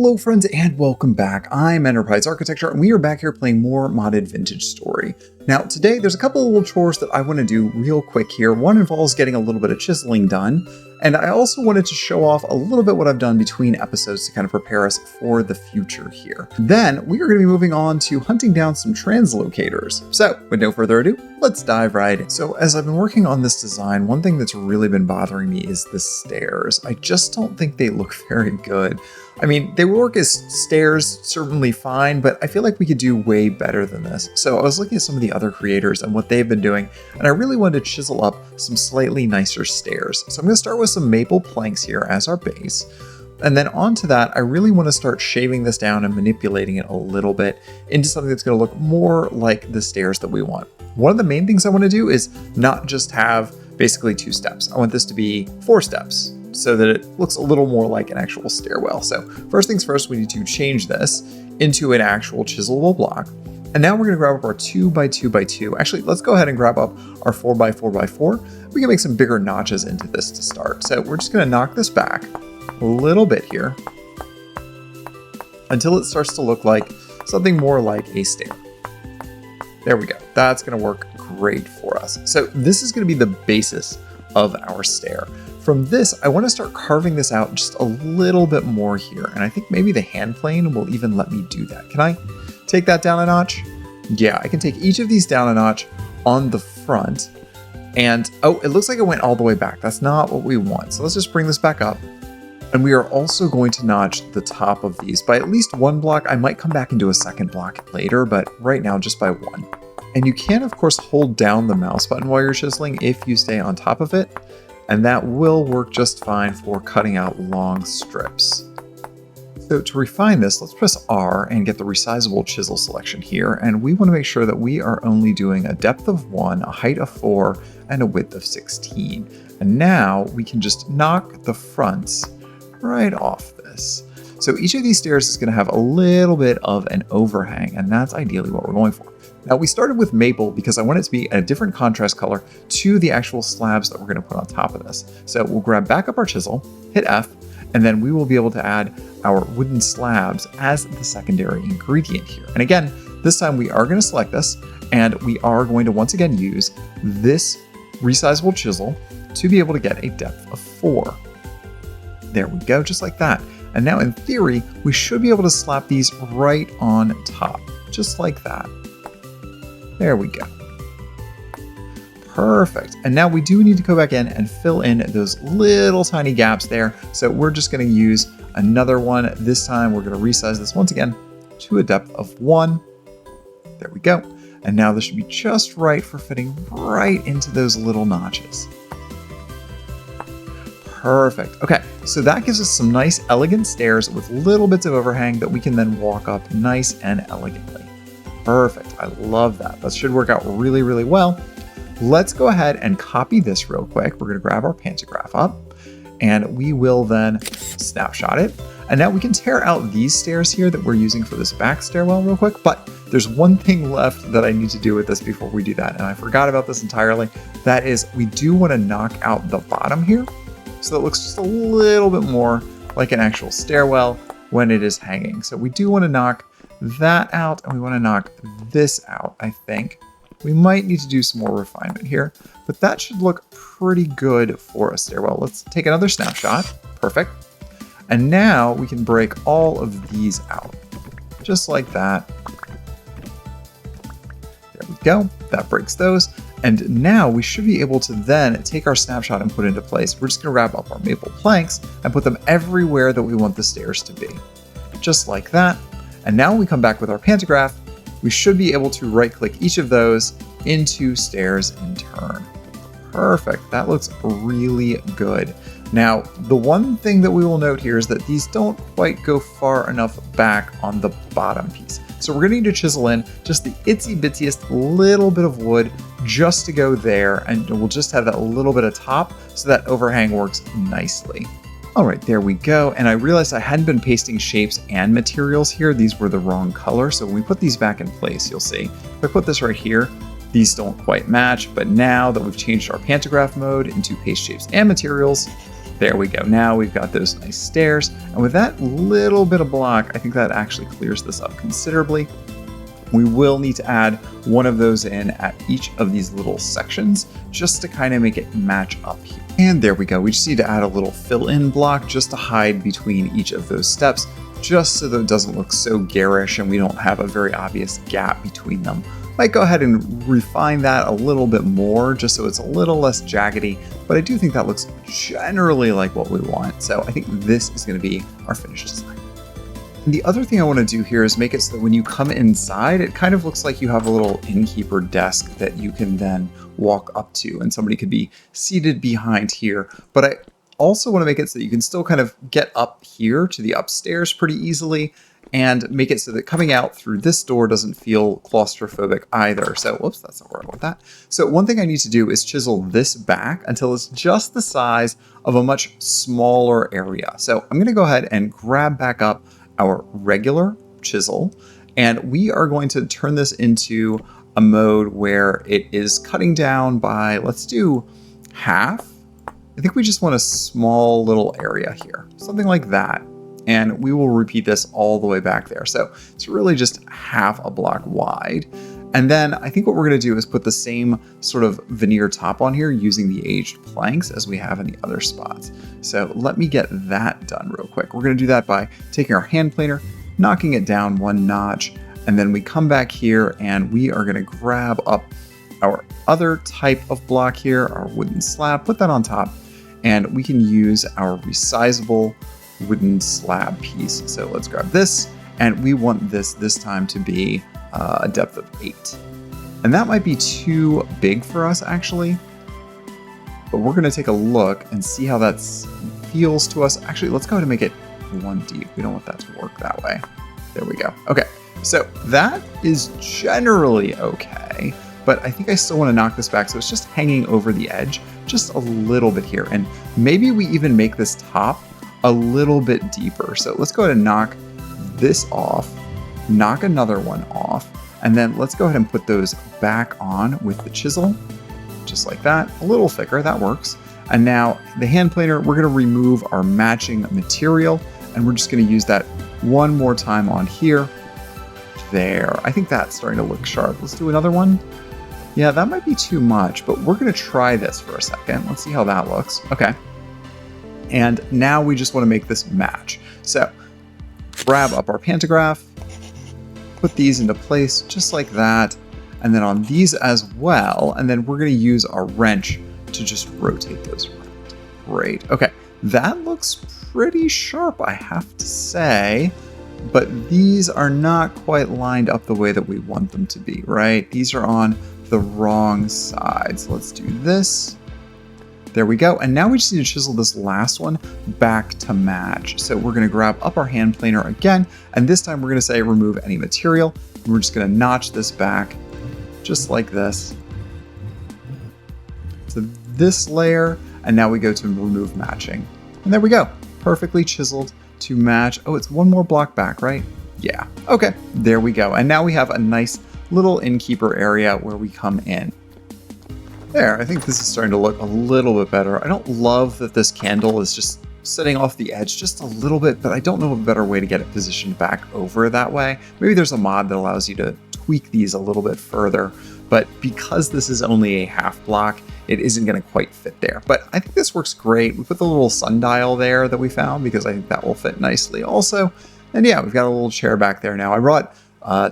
Hello friends and welcome back. I'm Enterprise Architecture and we are back here playing more modded Vintagestory. Now today there's a couple of little chores that I want to do real quick here. One involves getting a little bit of chiseling done, and I also wanted to show off a little bit what I've done between episodes to kind of prepare us for the future here. Then we are going to be moving on to hunting down some translocators. So with no further ado, let's dive right in. So as I've been working on this design, one thing that's really been bothering me is the stairs. I just don't think they look very good. I mean, they work as stairs certainly fine, but I feel like we could do way better than this. So I was looking at some of the other creators and what they've been doing, and I really wanted to chisel up some slightly nicer stairs. So I'm going to start with some maple planks here as our base. And then onto that, I really want to start shaving this down and manipulating it a little bit into something that's going to look more like the stairs that we want. One of the main things I want to do is not just have basically 2 steps. I want this to be 4 steps, so that it looks a little more like an actual stairwell. So first things first, we need to change this into an actual chiselable block. And now we're gonna grab up our 2x2x2. Actually, let's go ahead and grab up our 4x4x4. We can make some bigger notches into this to start. So we're just gonna knock this back a little bit here until it starts to look like something more like a stair. There we go. That's gonna work great for us. So this is gonna be the basis of our stair. From this, I want to start carving this out just a little bit more here. And I think maybe the hand plane will even let me do that. Can I take that down a notch? Yeah, I can take each of these down a notch on the front. And oh, it looks like it went all the way back. That's not what we want. So let's just bring this back up. And we are also going to notch the top of these by at least 1 block. I might come back and do a second block later, but right now just by 1. And you can, of course, hold down the mouse button while you're chiseling if you stay on top of it. And that will work just fine for cutting out long strips. So to refine this, let's press R and get the resizable chisel selection here. And we want to make sure that we are only doing a depth of 1, a height of 4, and a width of 16. And now we can just knock the fronts right off this. So each of these stairs is going to have a little bit of an overhang, and that's ideally what we're going for. Now we started with maple because I want it to be a different contrast color to the actual slabs that we're going to put on top of this. So we'll grab back up our chisel, hit F, and then we will be able to add our wooden slabs as the secondary ingredient here. And again, this time we are going to select this, and we are going to once again use this resizable chisel to be able to get a depth of 4. There we go, just like that. And now in theory, we should be able to slap these right on top, just like that. There we go. Perfect. And now we do need to go back in and fill in those little tiny gaps there. So we're just going to use another one. This time we're going to resize this once again to a depth of 1. There we go. And now this should be just right for fitting right into those little notches. Perfect. Okay, so that gives us some nice elegant stairs with little bits of overhang that we can then walk up nice and elegantly. Perfect. I love that. That should work out really, really well. Let's go ahead and copy this real quick. We're going to grab our pantograph up and we will then snapshot it. And now we can tear out these stairs here that we're using for this back stairwell real quick. But there's one thing left that I need to do with this before we do that. And I forgot about this entirely. That is, we do want to knock out the bottom here so that it looks just a little bit more like an actual stairwell when it is hanging. So we do want to knock that out, and we want to knock this out, I think. We might need to do some more refinement here, but that should look pretty good for a stairwell. Let's take another snapshot. Perfect. And now we can break all of these out, just like that. There we go. That breaks those. And now we should be able to then take our snapshot and put it into place. We're just going to wrap up our maple planks and put them everywhere that we want the stairs to be, just like that. And now when we come back with our pantograph, we should be able to right-click each of those into stairs in turn. Perfect. That looks really good. Now, the one thing that we will note here is that these don't quite go far enough back on the bottom piece. So we're going to need to chisel in just the itsy bittiest little bit of wood just to go there, and we'll just have that little bit of top so that overhang works nicely. All right, there we go. And I realized I hadn't been pasting shapes and materials here. These were the wrong color. So when we put these back in place, you'll see, if I put this right here, these don't quite match. But now that we've changed our pantograph mode into paste shapes and materials, There we go. Now we've got those nice stairs. And with that little bit of block, I think that actually clears this up considerably. We will need to add one of those in at each of these little sections just to kind of make it match up here. And there we go. We just need to add a little fill-in block just to hide between each of those steps, just so that it doesn't look so garish and we don't have a very obvious gap between them. Might go ahead and refine that a little bit more just so it's a little less jaggedy, but I do think that looks generally like what we want. So I think this is going to be our finished design. And the other thing I want to do here is make it so that when you come inside, it kind of looks like you have a little innkeeper desk that you can then walk up to, and somebody could be seated behind here. But I also want to make it so that you can still kind of get up here to the upstairs pretty easily, and make it so that coming out through this door doesn't feel claustrophobic either. So, whoops, that's not where I want that. So one thing I need to do is chisel this back until it's just the size of a much smaller area. So I'm going to go ahead and grab back up our regular chisel, and we are going to turn this into a mode where it is cutting down by, let's do half. I think we just want a small little area here, something like that. And we will repeat this all the way back there. So it's really just half a block wide. And then I think what we're going to do is put the same sort of veneer top on here using the aged planks as we have in the other spots. So let me get that done real quick. We're going to do that by taking our hand planer, knocking it down one notch, and then we come back here and we are going to grab up our other type of block here, our wooden slab, put that on top, and we can use our resizable wooden slab piece. So let's grab this, and we want this time to be a depth of 8. And that might be too big for us actually, but we're going to take a look and see how that feels to us. Actually, let's go ahead and make it 1 deep. We don't want that to work that way. There we go. Okay, so that is generally okay, but I think I still want to knock this back so it's just hanging over the edge just a little bit here. And maybe we even make this top a little bit deeper. So let's go ahead and knock this off, knock another one off, and then let's go ahead and put those back on with the chisel, just like that, a little thicker, that works. And now the hand planer, we're gonna remove our matching material, and we're just gonna use that one more time on here. There, I think that's starting to look sharp. Let's do another one. Yeah, that might be too much, but we're gonna try this for a second. Let's see how that looks. Okay. And now we just want to make this match. So grab up our pantograph, put these into place just like that, and then on these as well, and then we're going to use our wrench to just rotate those around. Great. Okay, that looks pretty sharp, I have to say, but these are not quite lined up the way that we want them to be, right? These are on the wrong side. So let's do this. There we go. And now we just need to chisel this last one back to match. So we're going to grab up our hand planer again, and this time we're going to say remove any material. And we're just going to notch this back just like this to this layer. And now we go to remove matching. And there we go. Perfectly chiseled to match. Oh, it's one more block back, right? Yeah. Okay. There we go. And now we have a nice little innkeeper area where we come in. There, I think this is starting to look a little bit better. I don't love that this candle is just sitting off the edge just a little bit, but I don't know a better way to get it positioned back over that way. Maybe there's a mod that allows you to tweak these a little bit further, but because this is only a half block, it isn't going to quite fit there. But I think this works great. We put the little sundial there that we found because I think that will fit nicely also. And yeah, we've got a little chair back there now. I brought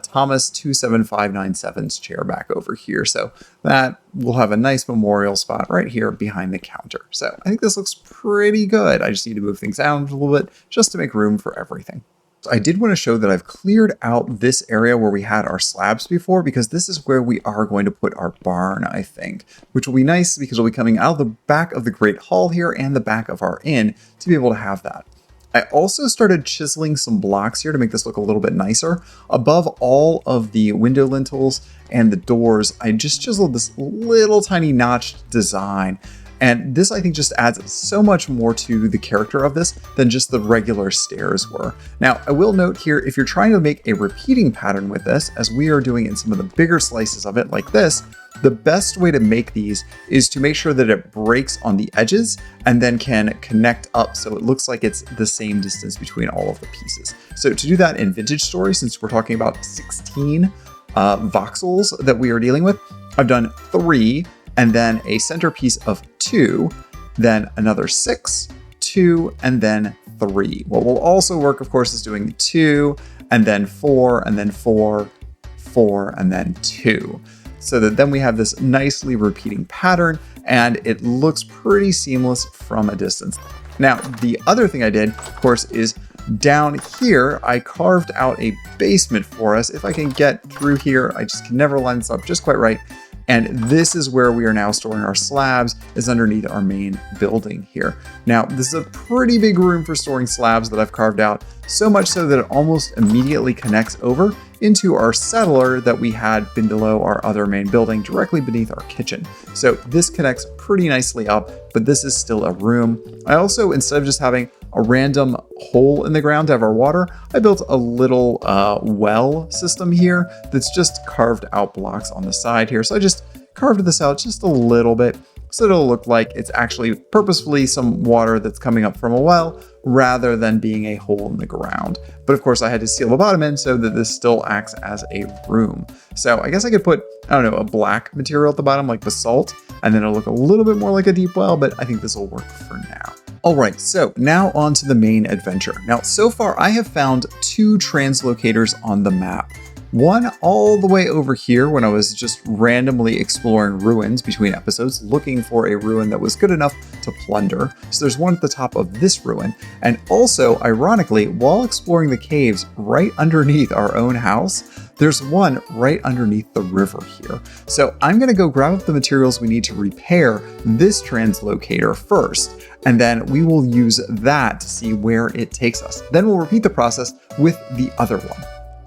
Thomas 27597's chair back over here. So that will have a nice memorial spot right here behind the counter. So I think this looks pretty good. I just need to move things down a little bit just to make room for everything. So I did want to show that I've cleared out this area where we had our slabs before, because this is where we are going to put our barn, I think, which will be nice because we'll be coming out of the back of the Great Hall here and the back of our inn to be able to have that. I also started chiseling some blocks here to make this look a little bit nicer. Above all of the window lintels and the doors, I just chiseled this little tiny notched design. And this, I think, just adds so much more to the character of this than just the regular stairs were. Now, I will note here, if you're trying to make a repeating pattern with this, as we are doing in some of the bigger slices of it like this, the best way to make these is to make sure that it breaks on the edges and then can connect up so it looks like it's the same distance between all of the pieces. So to do that in Vintagestory, since we're talking about 16 voxels that we are dealing with, I've done 3 and then a centerpiece of 2, then another 6, 2, and then 3. What will also work, of course, is doing 2 and then 4 and then 4, 4, and then 2. So that then we have this nicely repeating pattern and it looks pretty seamless from a distance. Now, the other thing I did, of course, is down here, I carved out a basement for us. If I can get through here, I just can never line this up just quite right. And this is where we are now storing our slabs, is underneath our main building here. Now, this is a pretty big room for storing slabs that I've carved out, so much so that it almost immediately connects over into our settler that we had below our other main building, directly beneath our kitchen. So this connects pretty nicely up, but this is still a room. I also, instead of just having a random hole in the ground to have our water, I built a little well system here that's just carved out blocks on the side here. So I just carved this out just a little bit so it'll look like it's actually purposefully some water that's coming up from a well rather than being a hole in the ground. But of course I had to seal the bottom in so that this still acts as a room. So I guess I could put, I don't know, a black material at the bottom like basalt, and then it'll look a little bit more like a deep well, but I think this will work for now. All right, so now on to the main adventure. Now, so far I have found 2 translocators on the map. One all the way over here when I was just randomly exploring ruins between episodes, looking for a ruin that was good enough to plunder. So there's one at the top of this ruin. And also, ironically, while exploring the caves right underneath our own house, there's one right underneath the river here. So I'm gonna go grab up the materials we need to repair this translocator first, and then we will use that to see where it takes us. Then we'll repeat the process with the other one.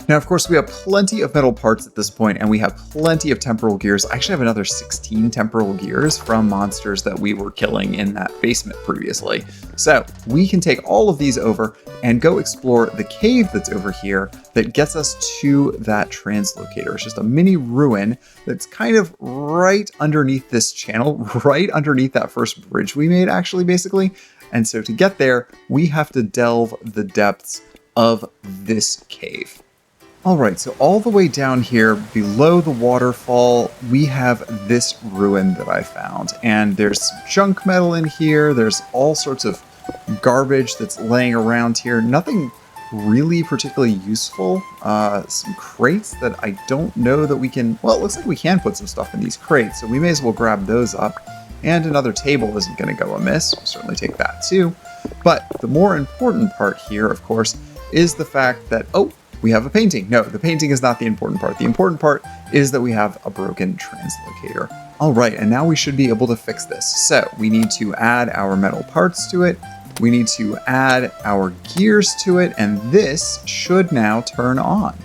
Now, of course, we have plenty of metal parts at this point, and we have plenty of temporal gears. I actually have another 16 temporal gears from monsters that we were killing in that basement previously. So we can take all of these over and go explore the cave that's over here that gets us to that translocator. It's just a mini ruin that's kind of right underneath this channel, right underneath that first bridge we made, actually, basically. And so to get there, we have to delve the depths of this cave. All right, so all the way down here below the waterfall, we have this ruin that I found, and there's some junk metal in here. There's all sorts of garbage that's laying around here. Nothing really particularly useful. Some crates that I don't know that we can, well, it looks like we can put some stuff in these crates, so we may as well grab those up. And another table isn't going to go amiss. We'll certainly take that too. But the more important part here, of course, is the fact that, oh, we have a painting. No, the painting is not the important part. The important part is that we have a broken translocator. All right, and now we should be able to fix this. So we need to add our metal parts to it. We need to add our gears to it, and this should now turn on.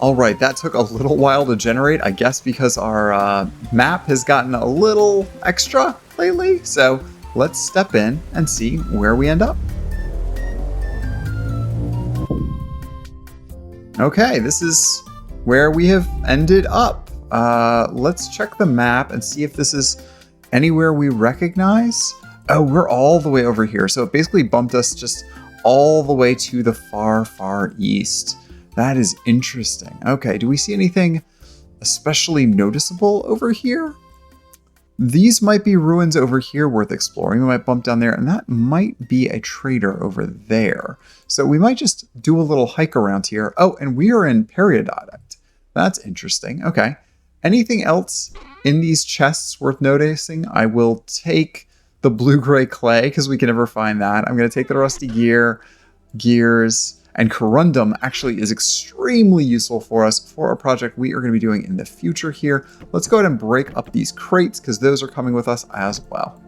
All right, that took a little while to generate, I guess because our map has gotten a little extra lately. So let's step in and see where we end up. Okay, this is where we have ended up. Let's check the map and see if this is anywhere we recognize. Oh, we're all the way over here. So it basically bumped us just all the way to the far, far east. That is interesting. Okay, do we see anything especially noticeable over here? These might be ruins over here worth exploring. We might bump down there, and that might be a trader over there. So we might just do a little hike around here. Oh, and we are in Periodontic. That's interesting. Okay. Anything else in these chests worth noticing? I will take the blue-gray clay, because we can never find that. I'm going to take the rusty gears, and corundum actually is extremely useful for us for a project we are going to be doing in the future here. Let's go ahead and break up these crates because those are coming with us as well.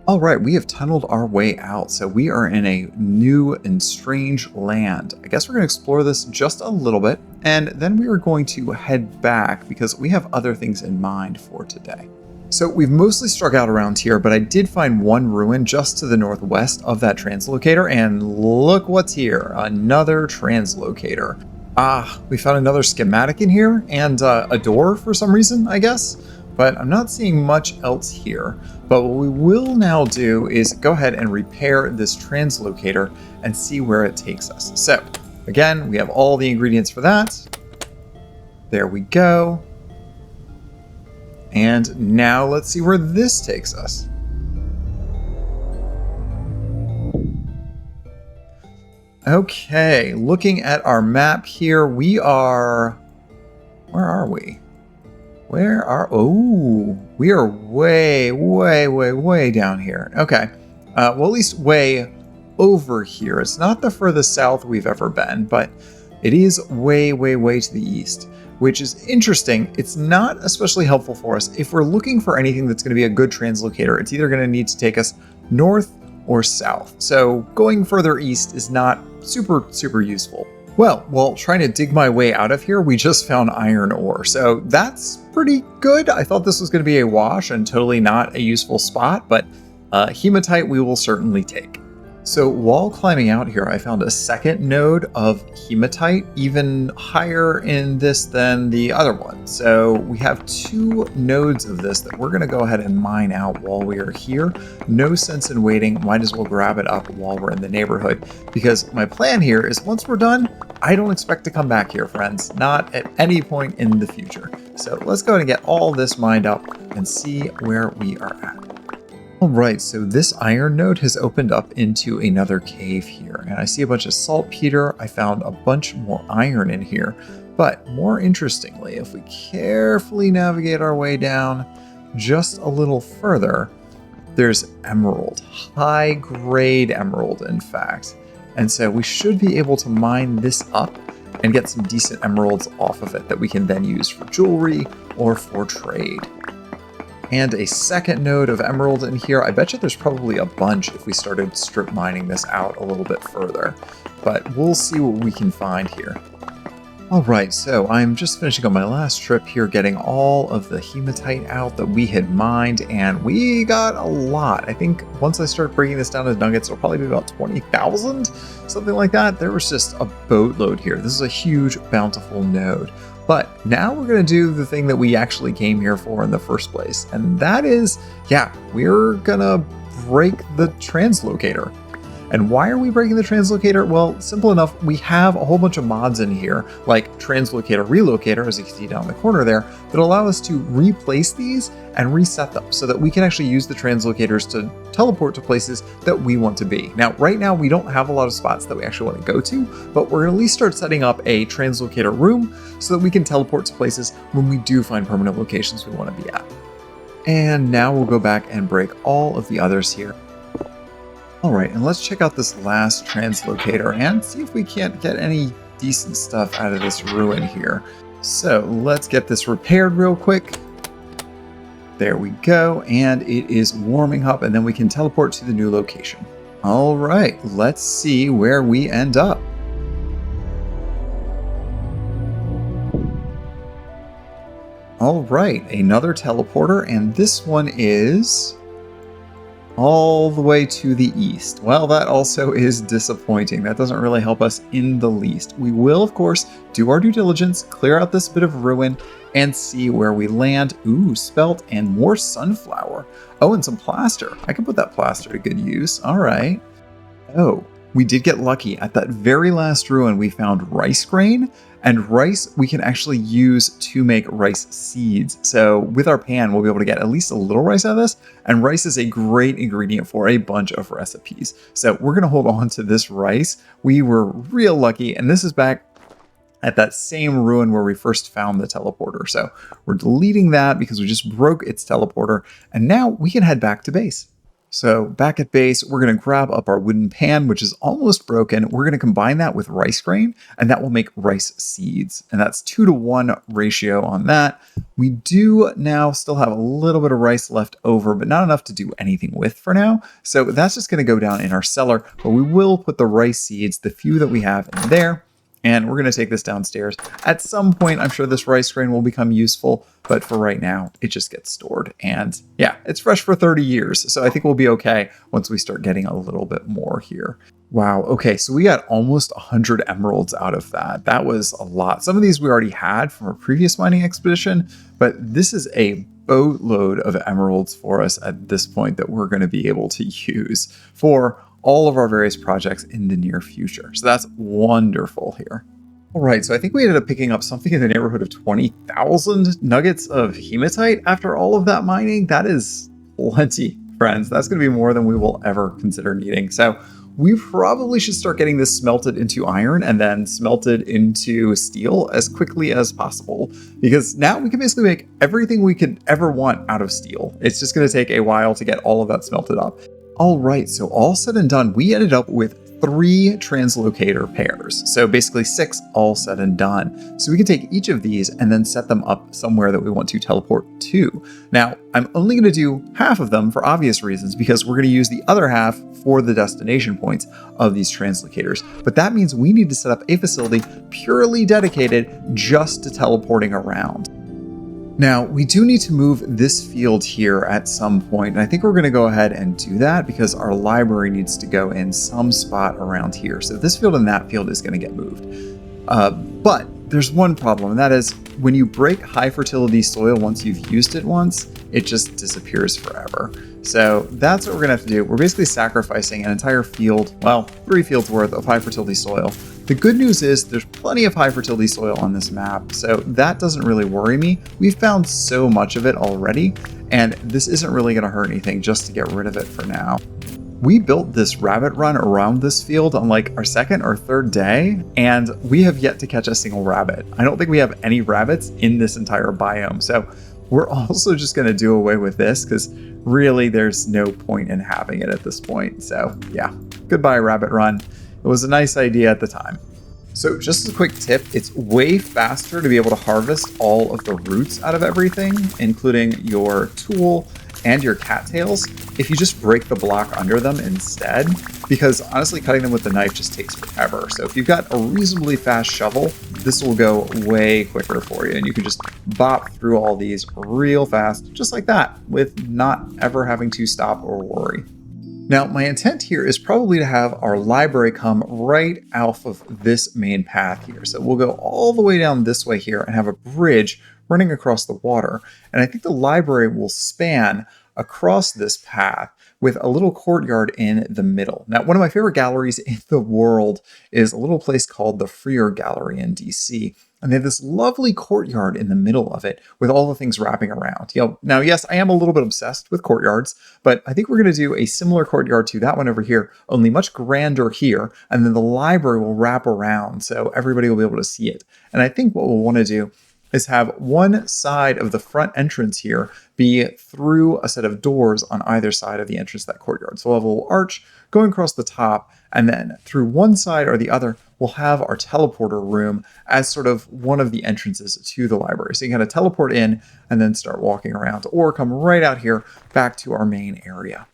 All right, we have tunneled our way out, so we are in a new and strange land. I guess we're going to explore this just a little bit, and then we are going to head back because we have other things in mind for today. So we've mostly struck out around here, but I did find one ruin just to the northwest of that translocator, and look what's here, another translocator. Ah, we found another schematic in here, and a door for some reason, I guess, but I'm not seeing much else here. But what we will now do is go ahead and repair this translocator and see where it takes us. So again, we have all the ingredients for that. There we go. And now let's see where this takes us. Okay, looking at our map here, we are... Where are we? Oh, we are way down here. Okay, well, at least way over here. It's not the furthest south we've ever been, but it is way to the east, which is interesting. It's not especially helpful for us. If we're looking for anything that's going to be a good translocator, it's either going to need to take us north or south. So going further east is not super useful. Well, while trying to dig my way out of here, we just found iron ore. So that's pretty good. I thought this was going to be a wash and totally not a useful spot, but hematite we will certainly take. So while climbing out here, I found a second node of hematite, even higher in this than the other one. So we have 2 nodes of this that we're going to go ahead and mine out while we are here. No sense in waiting. Might as well grab it up while we're in the neighborhood, because my plan here is once we're done, I don't expect to come back here, friends. Not at any point in the future. So let's go ahead and get all this mined up and see where we are at. Alright, so this iron node has opened up into another cave here, and I see a bunch of saltpeter. I found a bunch more iron in here, but more interestingly, if we carefully navigate our way down just a little further, there's emerald, high-grade emerald, in fact. And so we should be able to mine this up and get some decent emeralds off of it that we can then use for jewelry or for trade. And a second node of emerald in here. I bet you there's probably a bunch if we started strip mining this out a little bit further, but we'll see what we can find here. Alright, so I'm just finishing up my last trip here, getting all of the hematite out that we had mined, and we got a lot. I think once I start breaking this down to nuggets, it'll probably be about 20,000, something like that. There was just a boatload here. This is a huge, bountiful node. But now we're going to do the thing that we actually came here for in the first place. And that is, yeah, we're going to break the translocator. And why are we breaking the translocator? Well, simple enough. We have a whole bunch of mods in here, like Translocator Relocator, as you can see down the corner there, that allow us to replace these and reset them so that we can actually use the translocators to teleport to places that we want to be. Now, right now, we don't have a lot of spots that we actually want to go to, but we're going to at least start setting up a translocator room so that we can teleport to places when we do find permanent locations we want to be at. And now we'll go back and break all of the others here. Alright, and let's check out this last translocator and see if we can't get any decent stuff out of this ruin here. So let's get this repaired real quick. There we go, and it is warming up, and then we can teleport to the new location. Alright, let's see where we end up. Alright, another teleporter, and this one is all the way to the east. Well, that also is disappointing. That doesn't really help us in the least. We will, of course, do our due diligence, clear out this bit of ruin, and see where we land. Ooh, spelt and more sunflower. Oh, and some plaster. I can put that plaster to good use. All right. Oh, we did get lucky. At that very last ruin, we found rice grain. And rice we can actually use to make rice seeds. So with our pan, we'll be able to get at least a little rice out of this. And rice is a great ingredient for a bunch of recipes. So we're gonna hold on to this rice. We were real lucky, and this is back at that same ruin where we first found the teleporter. So we're deleting that because we just broke its teleporter. And now we can head back to base. So back at base, we're going to grab up our wooden pan, which is almost broken. We're going to combine that with rice grain, and that will make rice seeds. And that's 2-to-1 ratio on that. We do now still have a little bit of rice left over, but not enough to do anything with for now. So that's just going to go down in our cellar, but we will put the rice seeds, the few that we have, in there. and we're going to take this downstairs. At some point, I'm sure this rice grain will become useful, but for right now, it just gets stored. And yeah, it's fresh for 30 years, so I think we'll be okay once we start getting a little bit more here. Wow, okay, so we got almost 100 emeralds out of that. That was a lot. Some of these we already had from a previous mining expedition, but this is a boatload of emeralds for us at this point that we're going to be able to use for all of our various projects in the near future. So that's wonderful here. All right, so I think we ended up picking up something in the neighborhood of 20,000 nuggets of hematite after all of that mining. That is plenty, friends. That's going to be more than we will ever consider needing. So we probably should start getting this smelted into iron and then smelted into steel as quickly as possible, because now we can basically make everything we could ever want out of steel. It's just going to take a while to get all of that smelted up. All right, so all said and done, we ended up with 3 translocator pairs. So basically 6 all said and done. So we can take each of these and then set them up somewhere that we want to teleport to. Now, I'm only going to do half of them for obvious reasons, because we're going to use the other half for the destination points of these translocators. But that means we need to set up a facility purely dedicated just to teleporting around. Now, we do need to move this field here at some point, and I think we're going to go ahead and do that because our library needs to go in some spot around here. So this field and that field is going to get moved. But there's one problem, and that is when you break high fertility soil once you've used it once, it just disappears forever. So that's what we're going to have to do. We're basically sacrificing an entire field, well, 3 fields worth of high fertility soil. The good news is there's plenty of high fertility soil on this map, so that doesn't really worry me. We've found so much of it already, and this isn't really going to hurt anything just to get rid of it for now. We built this rabbit run around this field on like our 2nd or 3rd day, and we have yet to catch a single rabbit. I don't think we have any rabbits in this entire biome, so we're also just going to do away with this because really there's no point in having it at this point. So yeah, goodbye rabbit run. It was a nice idea at the time. So just a quick tip, it's way faster to be able to harvest all of the roots out of everything, including your tool and your cattails, if you just break the block under them instead, because honestly cutting them with the knife just takes forever. So if you've got a reasonably fast shovel, this will go way quicker for you, and you can just bop through all these real fast, just like that, with not ever having to stop or worry. Now, my intent here is probably to have our library come right off of this main path here. So we'll go all the way down this way here and have a bridge running across the water. And I think the library will span across this path with a little courtyard in the middle. Now, one of my favorite galleries in the world is a little place called the Freer Gallery in DC. And they have this lovely courtyard in the middle of it with all the things wrapping around. Now, yes, I am a little bit obsessed with courtyards, but I think we're going to do a similar courtyard to that one over here, only much grander here. And then the library will wrap around so everybody will be able to see it. And I think what we'll want to do is have one side of the front entrance here be through a set of doors on either side of the entrance to that courtyard. So we'll have a little arch going across the top, and then through one side or the other, we'll have our teleporter room as sort of one of the entrances to the library. So you can kind of teleport in and then start walking around, or come right out here back to our main area.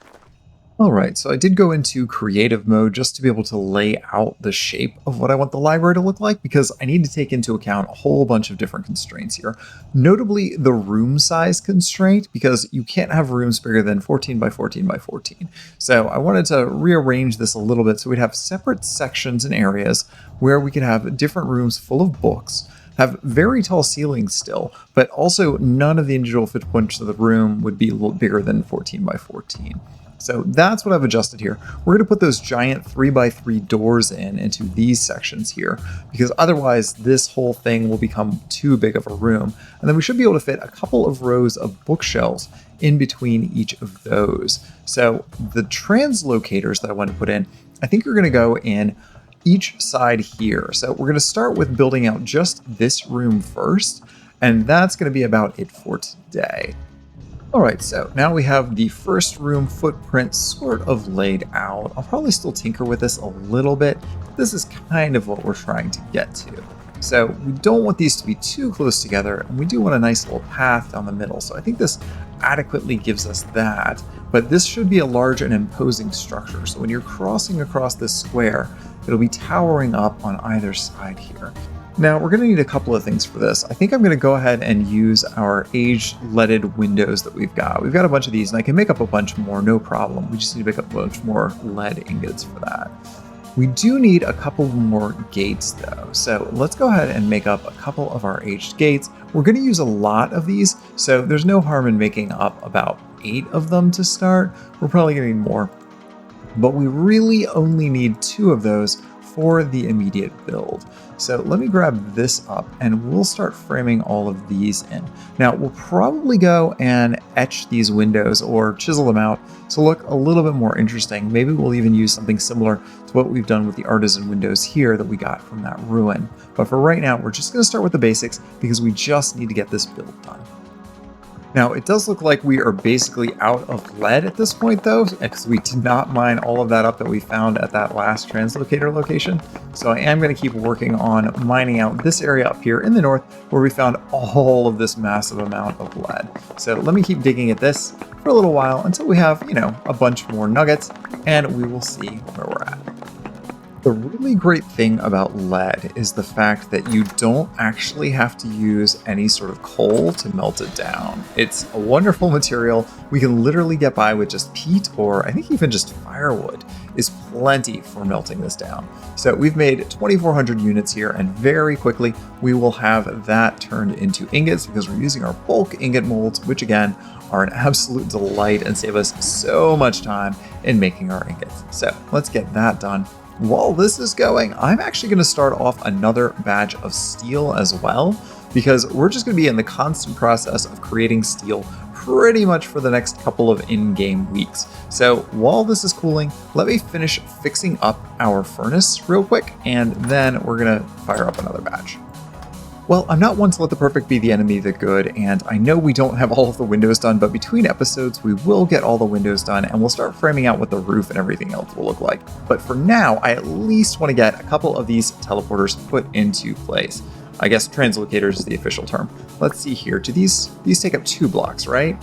All right, so I did go into creative mode just to be able to lay out the shape of what I want the library to look like, because I need to take into account a whole bunch of different constraints here. Notably the room size constraint, because you can't have rooms bigger than 14 by 14 by 14. So I wanted to rearrange this a little bit so we'd have separate sections and areas where we could have different rooms full of books, have very tall ceilings still, but also none of the individual footprints of the room would be a little bigger than 14 by 14. So that's what I've adjusted here. We're going to put those giant 3x3 doors into these sections here, because otherwise this whole thing will become too big of a room. And then we should be able to fit a couple of rows of bookshelves in between each of those. So the translocators that I want to put in, I think are going to go in each side here. So we're going to start with building out just this room first, and that's going to be about it for today. All right, so now we have the first room footprint sort of laid out. I'll probably still tinker with this a little bit. This is kind of what we're trying to get to. So we don't want these to be too close together, and we do want a nice little path down the middle. So I think this adequately gives us that, but this should be a large and imposing structure. So when you're crossing across this square, It'll be towering up on either side here. Now we're going to need a couple of things for this. I think I'm going to go ahead and use our aged leaded windows that we've got. We've got a bunch of these and I can make up a bunch more, no problem. We just need to make up a bunch more lead ingots for that. We do need a couple more gates though. So let's go ahead and make up a couple of our aged gates. We're going to use a lot of these, so there's no harm in making up about 8 of them to start. We're probably going to need more, but we really only need 2 of those for the immediate build. So let me grab this up and we'll start framing all of these in. Now we'll probably go and etch these windows or chisel them out to look a little bit more interesting. Maybe we'll even use something similar to what we've done with the artisan windows here that we got from that ruin. But for right now, we're just going to start with the basics because we just need to get this build done. Now, it does look like we are basically out of lead at this point though, because we did not mine all of that up that we found at that last translocator location. So I am going to keep working on mining out this area up here in the north where we found all of this massive amount of lead. So let me keep digging at this for a little while until we have, a bunch more nuggets, and we will see where we're at. The really great thing about lead is the fact that you don't actually have to use any sort of coal to melt it down. It's a wonderful material. We can literally get by with just peat, or I think even just firewood is plenty for melting this down. So we've made 2,400 units here, and very quickly we will have that turned into ingots because we're using our bulk ingot molds, which again are an absolute delight and save us so much time in making our ingots. So let's get that done. While this is going, I'm actually going to start off another batch of steel as well, because we're just going to be in the constant process of creating steel pretty much for the next couple of in-game weeks. So while this is cooling, let me finish fixing up our furnace real quick, and then we're going to fire up another batch. Well, I'm not one to let the perfect be the enemy of the good, and I know we don't have all of the windows done, but between episodes, we will get all the windows done, and we'll start framing out what the roof and everything else will look like. But for now, I at least want to get a couple of these teleporters put into place. I guess translocators is the official term. Let's see here. Do these take up 2 blocks, right?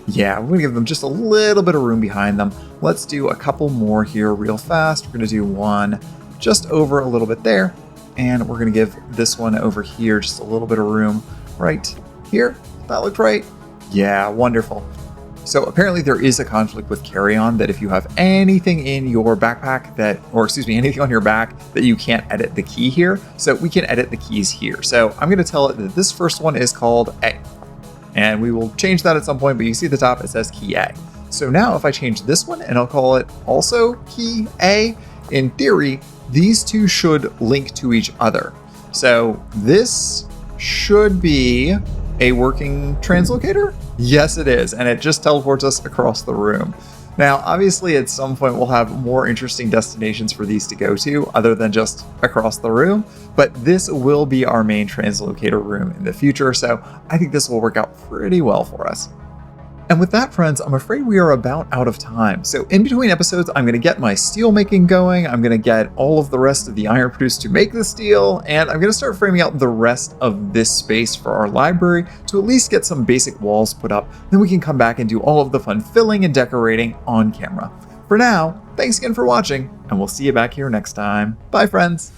Yeah, we're going to give them just a little bit of room behind them. Let's do a couple more here real fast. We're going to do one just over a little bit there. And we're going to give this one over here just a little bit of room right here. That looked right. Yeah, wonderful. So apparently there is a conflict with carry-on that if you have anything in your backpack anything on your back that you can't edit the key here. So we can edit the keys here. So I'm going to tell it that this first one is called A. And we will change that at some point, but you see at the top it says key A. So now if I change this one and I'll call it also key A, in theory, these two should link to each other. So this should be a working translocator? Yes, it is. And it just teleports us across the room. Now, obviously, at some point, we'll have more interesting destinations for these to go to other than just across the room. But this will be our main translocator room in the future. So I think this will work out pretty well for us. And with that, friends, I'm afraid we are about out of time. So in between episodes, I'm going to get my steel making going. I'm going to get all of the rest of the iron produced to make the steel. And I'm going to start framing out the rest of this space for our library to at least get some basic walls put up. Then we can come back and do all of the fun filling and decorating on camera. For now, thanks again for watching, and we'll see you back here next time. Bye, friends.